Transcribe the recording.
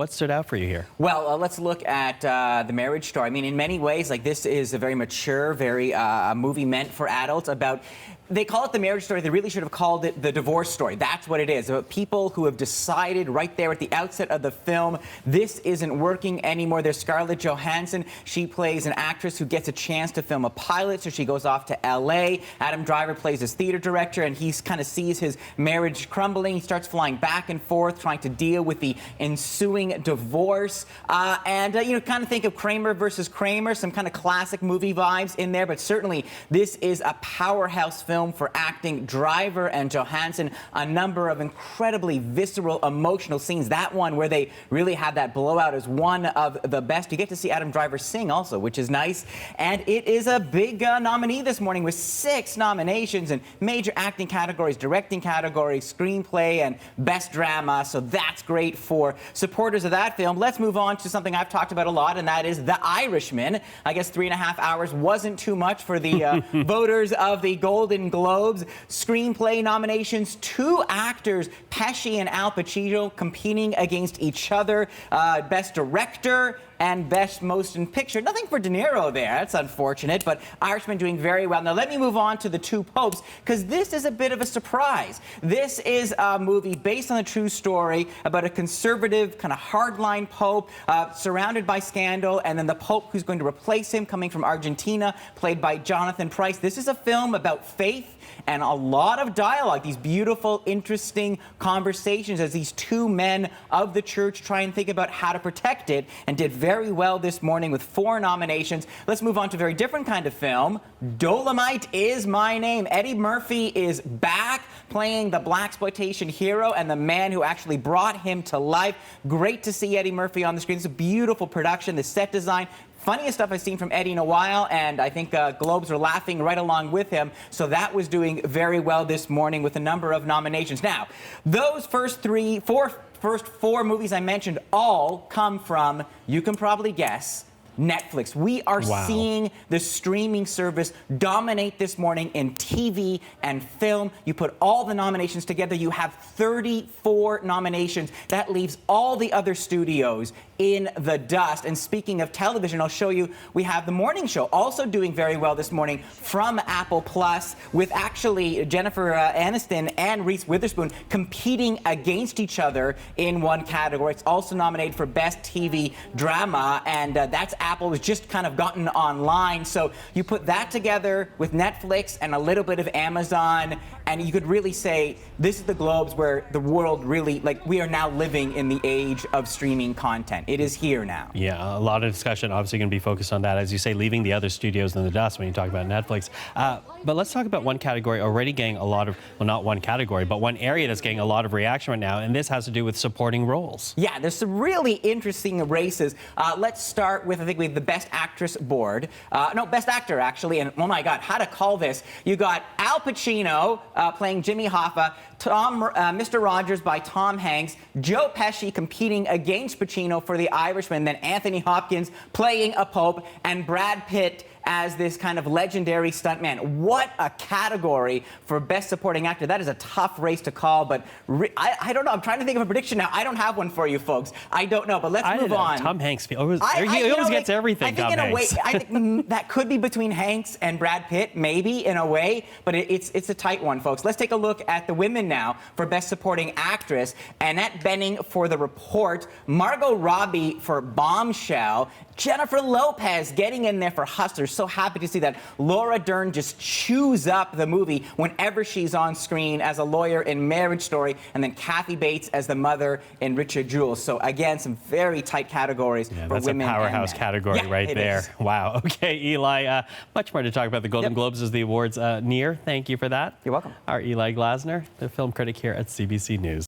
What stood out for you here? Well, let's look at the marriage story. I mean, in many ways, like, this is a very mature, very movie meant for adults about. They call it the marriage story. They really should have called it the divorce story. That's what it is. About people who have decided right there at the outset of the film, this isn't working anymore. There's Scarlett Johansson. She plays an actress who gets a chance to film a pilot, so she goes off to L.A. Adam Driver plays his theater director, and he kind of sees his marriage crumbling. He starts flying back and forth, trying to deal with the ensuing divorce. You kind of think of Kramer versus Kramer, some kind of classic movie vibes in there, but certainly this is a powerhouse film for acting. Driver and Johansson, a number of incredibly visceral, emotional scenes. That one where they really had that blowout is one of the best. You get to see Adam Driver sing also, which is nice. And it is a big nominee this morning with 6 nominations in major acting categories, directing categories, screenplay, and best drama. So that's great for supporters of that film. Let's move on to something I've talked about a lot, and that is The Irishman. I guess 3.5 hours wasn't too much for the voters of the Golden Globes. Screenplay nominations, 2 actors, Pesci and Al Pacino, competing against each other. Best director and best motion picture. Nothing for De Niro there. That's unfortunate, but Irishman doing very well. Now let me move on to The Two Popes, because this is a bit of a surprise. This is a movie based on a true story about a conservative, kind of hardline pope surrounded by scandal, and then the pope who's going to replace him, coming from Argentina, played by Jonathan Pryce. This is a film about faith and a lot of dialogue, these beautiful, interesting conversations as these 2 men of the church try and think about how to protect it, and did very well this morning with 4 nominations. Let's move on to a very different kind of film. Dolemite Is My Name. Eddie Murphy is back playing the blaxploitation hero and the man who actually brought him to life. Great to see Eddie Murphy on the screen. It's a beautiful production. The set design, funniest stuff I've seen from Eddie in a while, and I think Globes are laughing right along with him. So that was doing very well this morning with a number of nominations. Now, those first 4 movies I mentioned all come from, you can probably guess, Netflix. We are seeing the streaming service dominate this morning in TV and film. You put all the nominations together, you have 34 nominations. That leaves all the other studios in the dust. And speaking of television, I'll show you, we have The Morning Show also doing very well this morning from Apple Plus, with actually Jennifer Aniston and Reese Witherspoon competing against each other in one category. It's also nominated for Best TV Drama, and that's Apple has just kind of gotten online. So you put that together with Netflix and a little bit of Amazon, and you could really say this is the Globes where the world really, like, we are now living in the age of streaming content. It is here now. Yeah, a lot of discussion obviously going to be focused on that, as you say, leaving the other studios in the dust when you talk about Netflix. But let's talk about one category already getting a lot of, well, not one category, but one area that's getting a lot of reaction right now, and this has to do with supporting roles. Yeah, there's some really interesting races. Let's start with, I think we have the Best Actress board. No, Best Actor, actually, and oh my God, how to call this. You got Al Pacino playing Jimmy Hoffa, Mr. Rogers by Tom Hanks, Joe Pesci competing against Pacino for The Irishman, then Anthony Hopkins playing a pope, and Brad Pitt as this kind of legendary stuntman. What a category for Best Supporting Actor. That is a tough race to call, but I don't know. I'm trying to think of a prediction now. I don't have one for you folks. I don't know, but let's move on. Tom Hanks, he always gets everything, Tom Hanks. I think that could be between Hanks and Brad Pitt, maybe, in a way, but it's a tight one, folks. Let's take a look at the women now for Best Supporting Actress. Annette Bening for The Report, Margot Robbie for Bombshell, Jennifer Lopez getting in there for Hustlers. So happy to see that. Laura Dern just chews up the movie whenever she's on screen as a lawyer in Marriage Story, and then Kathy Bates as the mother in Richard Jewell. So again, some very tight categories for women. That's a powerhouse category right there. Is. Wow. Okay, Eli, much more to talk about the Golden Globes as the awards near. Thank you for that. You're welcome. Our Eli Glasner, the film critic here at CBC News.